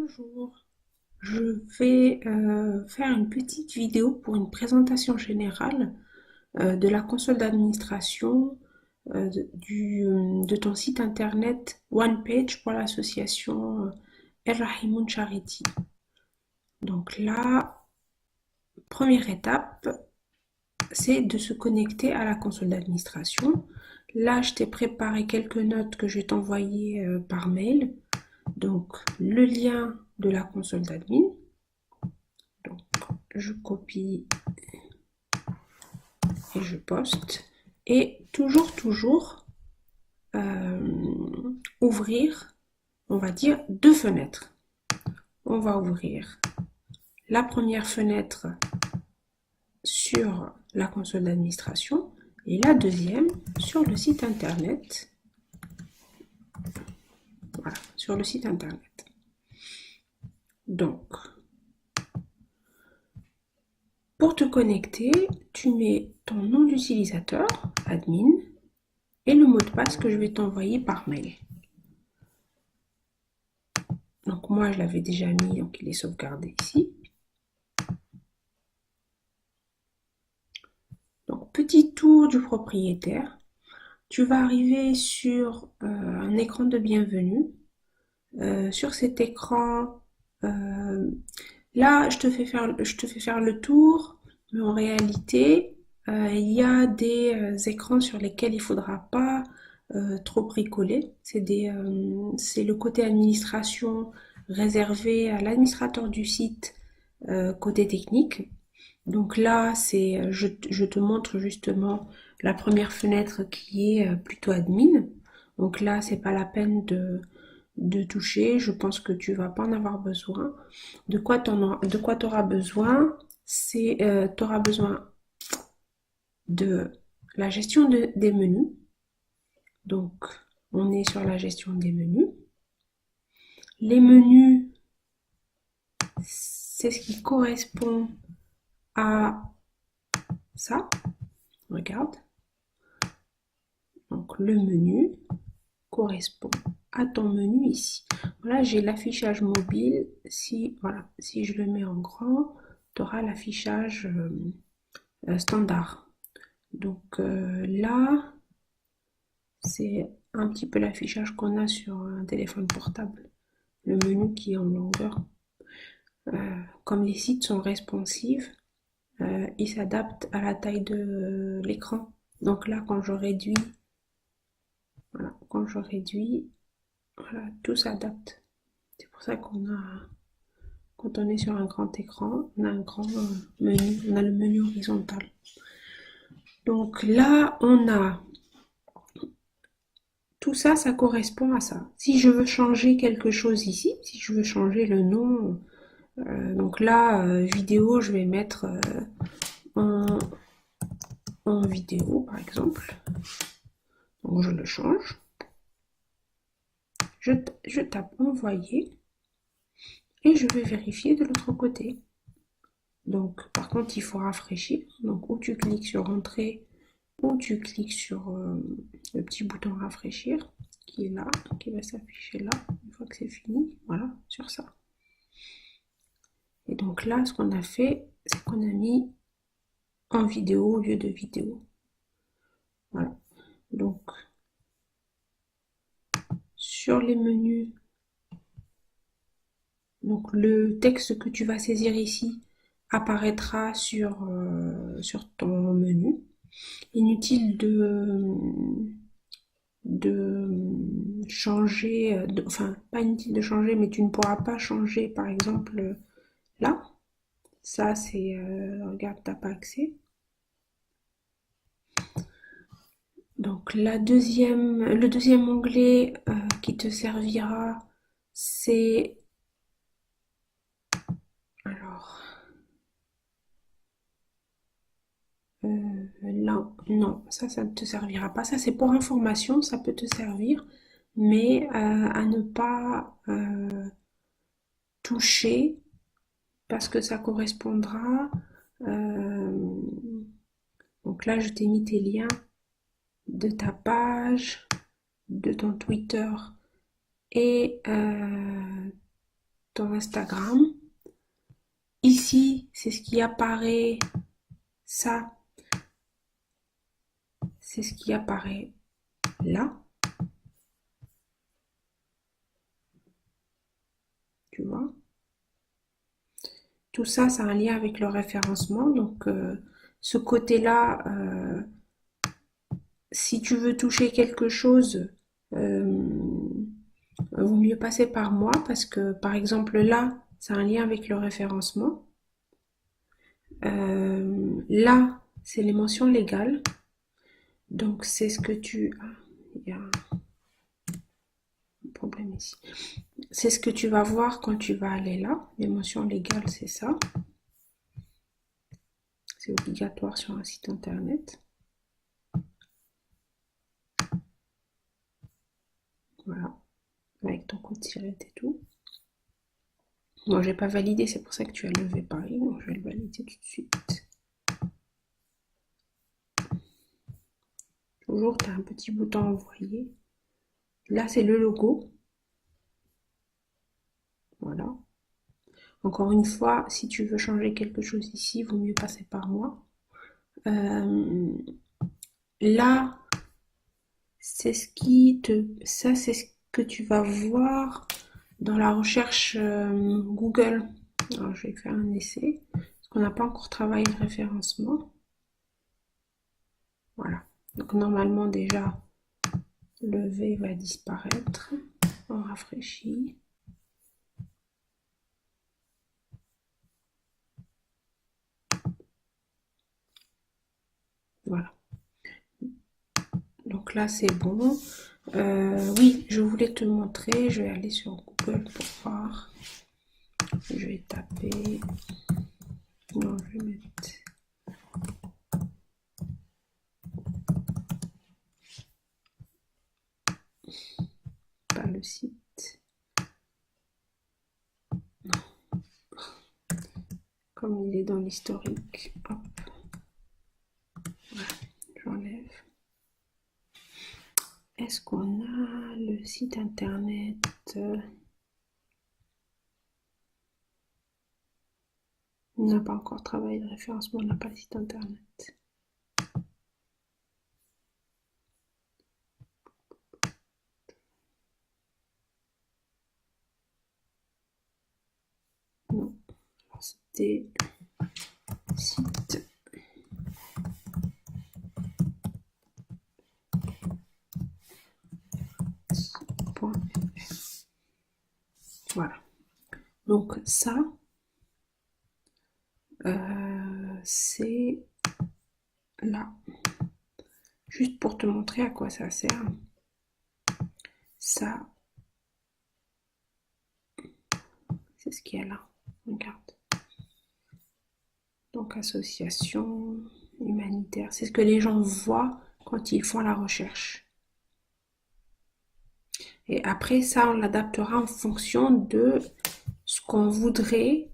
Bonjour, je vais faire une petite vidéo pour une présentation générale de la console d'administration de ton site internet OnePage pour l'association El Rahimoun Charity. Donc là, première étape, c'est de se connecter à la console d'administration. Là, je t'ai préparé quelques notes que je vais t'envoyer par mail. Donc, le lien de la console d'admin. Donc, je copie et je poste. Et toujours, ouvrir, on va dire, deux fenêtres. On va ouvrir la première fenêtre sur la console d'administration et la deuxième sur le site internet. Voilà, sur le site internet. Donc, pour te connecter, tu mets ton nom d'utilisateur, admin, et le mot de passe que je vais t'envoyer par mail. Donc moi, je l'avais déjà mis, donc il est sauvegardé ici. Donc, petit tour du propriétaire. Tu vas arriver sur un écran de bienvenue. Sur cet écran, là, je te fais faire le tour, mais en réalité, il y a des écrans sur lesquels il ne faudra pas trop bricoler. C'est le côté administration réservé à l'administrateur du site côté technique. Donc là, je te montre justement la première fenêtre qui est plutôt admin. Donc là, c'est pas la peine de toucher. Je pense que tu vas pas en avoir besoin. De quoi tu auras besoin? Tu auras besoin de la gestion des menus. Donc, on est sur la gestion des menus. Les menus, c'est ce qui correspond à ça. Regarde. Donc, le menu correspond à ton menu ici. Voilà, j'ai l'affichage mobile. Si je le mets en grand, tu auras l'affichage standard. Donc là, c'est un petit peu l'affichage qu'on a sur un téléphone portable. Le menu qui est en longueur. Comme les sites sont responsifs, ils s'adaptent à la taille de l'écran. Donc là, quand je réduis, voilà, voilà, tout s'adapte. C'est pour ça quand on est sur un grand écran, on a un grand menu, on a le menu horizontal. Donc là, on a tout ça, ça correspond à ça. Si je veux changer quelque chose ici, si je veux changer le nom, donc là, vidéo, je vais mettre en vidéo, par exemple. Donc je le change. Je tape envoyer et je vais vérifier de l'autre côté. Donc par contre, il faut rafraîchir. Donc ou tu cliques sur entrée ou tu cliques sur le petit bouton rafraîchir qui est là, qui va s'afficher là. Une fois que c'est fini, voilà, sur ça. Et donc là, ce qu'on a fait, c'est qu'on a mis en vidéo au lieu de vidéo. Voilà. Donc, sur les menus, donc le texte que tu vas saisir ici apparaîtra sur ton menu. Inutile de changer, enfin pas inutile de changer, mais tu ne pourras pas changer par exemple là. Ça c'est, regarde, t'as pas accès. Donc le deuxième onglet qui te servira, c'est alors là, non, ça ne te servira pas. Ça c'est pour information, ça peut te servir, mais à ne pas toucher parce que ça correspondra. Donc là, je t'ai mis tes liens de ta page, de ton Twitter et ton Instagram. Ici, c'est ce qui apparaît. Ça, c'est ce qui apparaît là. Tu vois? Tout ça, c'est un lien avec le référencement. Donc, ce côté-là, si tu veux toucher quelque chose, vaut mieux passer par moi parce que, par exemple, là, c'est un lien avec le référencement. Là, c'est les mentions légales. Donc, c'est ce que tu... Ah, il y a un problème ici. C'est ce que tu vas voir quand tu vas aller là. Les mentions légales, c'est ça. C'est obligatoire sur un site internet. Voilà. Avec ton code SIRET et tout. Moi, j'ai pas validé, c'est pour ça que tu as levé Paris. Donc, je vais le valider tout de suite. Toujours, tu as un petit bouton envoyer. Là, c'est le logo. Voilà. Encore une fois, si tu veux changer quelque chose ici, il vaut mieux passer par moi. Là, c'est ce qui te... Ça, c'est ce que tu vas voir dans la recherche Google. Alors, je vais faire un essai. Parce qu'on n'a pas encore travaillé le référencement. Voilà. Donc, normalement, déjà, le V va disparaître. On rafraîchit. Voilà. Donc là, c'est bon. Oui, je voulais te montrer. Je vais aller sur Google pour voir. Je vais taper. Non, je vais mettre. Pas le site. Non. Comme il est dans l'historique. Hop. Voilà, j'enlève. Est-ce qu'on a le site internet? On n'a pas encore travaillé le référencement, on n'a pas le site internet. Non. Alors, c'était site. Voilà. Donc ça, c'est là. Juste pour te montrer à quoi ça sert. Ça, c'est ce qu'il y a là. Regarde. Donc association humanitaire, c'est ce que les gens voient quand ils font la recherche. Et après ça, on l'adaptera en fonction de ce qu'on voudrait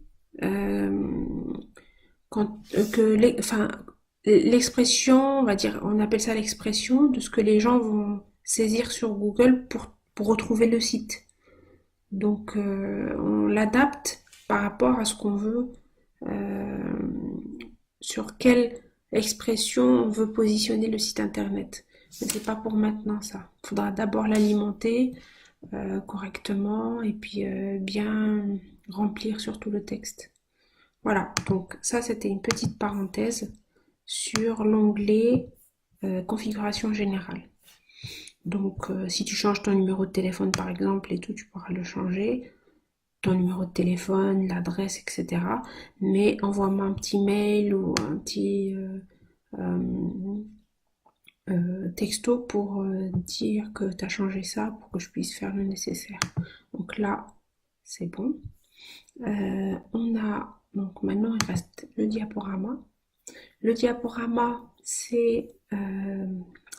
l'expression, on va dire, on appelle ça l'expression de ce que les gens vont saisir sur Google pour retrouver le site. Donc, on l'adapte par rapport à ce qu'on veut, sur quelle expression on veut positionner le site internet. Mais c'est pas pour maintenant ça. Il faudra d'abord l'alimenter correctement et puis bien remplir surtout le texte. Voilà, donc ça c'était une petite parenthèse sur l'onglet configuration générale. Donc si tu changes ton numéro de téléphone par exemple et tout, tu pourras le changer, ton numéro de téléphone, l'adresse, etc. Mais envoie-moi un petit mail ou un petit texto pour dire que tu as changé ça pour que je puisse faire le nécessaire. Donc là, c'est bon. On a, donc maintenant il reste le diaporama. Le diaporama, c'est,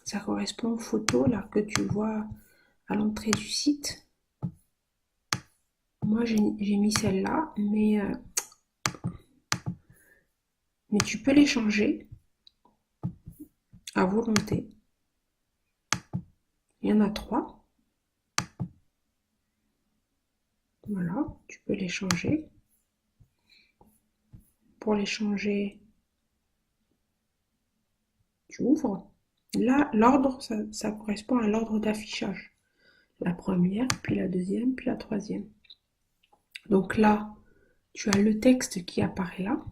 ça correspond aux photos là que tu vois à l'entrée du site. Moi j'ai mis celle-là, mais tu peux les changer à volonté. Il y en a 3. Voilà, tu peux les changer. Pour les changer, tu ouvres. Là, l'ordre, ça correspond à l'ordre d'affichage. La première, puis la deuxième, puis la troisième. Donc là, tu as le texte qui apparaît là.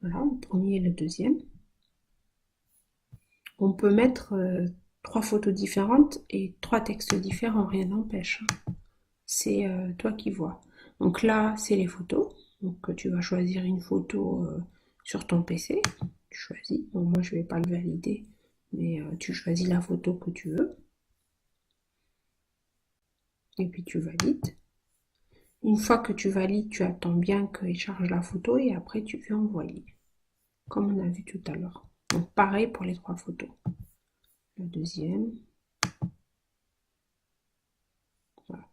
Voilà, le premier et le deuxième. On peut mettre 3 photos différentes et 3 textes différents, rien n'empêche. C'est toi qui vois. Donc là, c'est les photos. Donc tu vas choisir une photo sur ton PC. Tu choisis. Bon, moi, je ne vais pas le valider, mais tu choisis la photo que tu veux. Et puis tu valides. Une fois que tu valides, tu attends bien qu'il charge la photo et après tu fais envoyer. Comme on a vu tout à l'heure. Donc pareil pour les 3 photos. La deuxième. Voilà.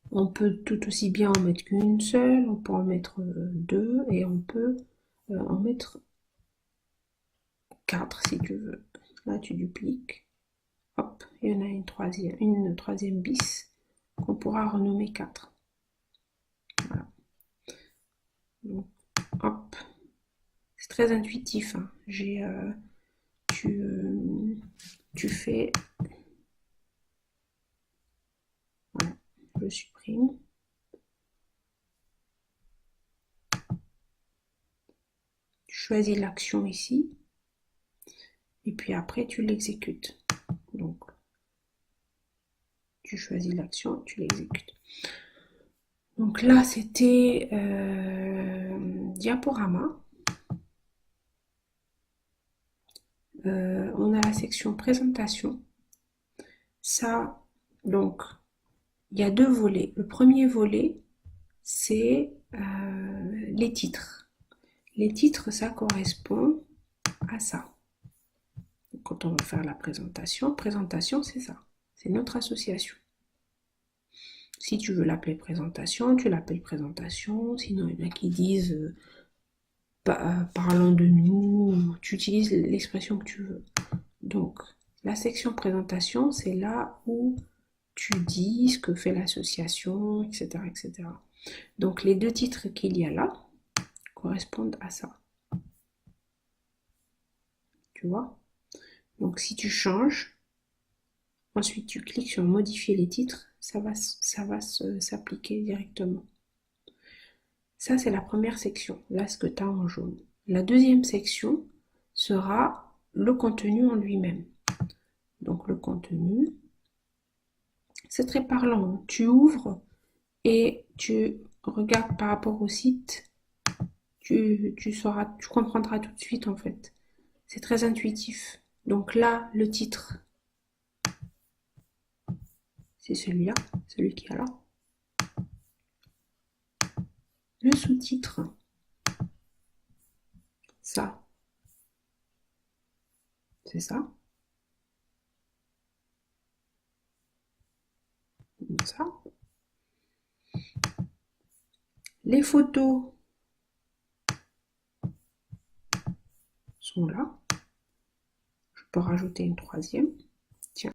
On peut tout aussi bien en mettre qu'une seule, on peut en mettre 2 et on peut en mettre 4 si tu veux. Là tu dupliques. Hop, il y en a une troisième bis qu'on pourra renommer 4. Voilà. Donc, hop. C'est très intuitif. Hein. Tu fais. Voilà, je supprime. Tu choisis l'action ici. Et puis après, tu l'exécutes. Donc, tu choisis l'action, tu l'exécutes. Donc là, c'était diaporama. On a la section présentation. Ça, donc, il y a 2 volets. Le premier volet, c'est les titres. Les titres, ça correspond à ça. Quand on va faire la présentation, c'est ça. C'est notre association. Si tu veux l'appeler présentation, tu l'appelles présentation. Sinon, il y en a qui disent parlons de nous. Tu utilises l'expression que tu veux. Donc, la section présentation, c'est là où tu dis ce que fait l'association, etc., etc. Donc, les 2 titres qu'il y a là correspondent à ça. Tu vois? Donc, si tu changes, ensuite tu cliques sur modifier les titres, ça va s'appliquer directement. Ça, c'est la première section, là, ce que tu as en jaune. La deuxième section sera le contenu en lui-même. Donc, le contenu, c'est très parlant. Tu ouvres et tu regardes par rapport au site, tu comprendras tout de suite, en fait. C'est très intuitif. Donc là, le titre, c'est celui-là, celui qui est là. Le sous-titre, ça, c'est ça. Comme ça. Les photos sont là. Je peux rajouter une troisième.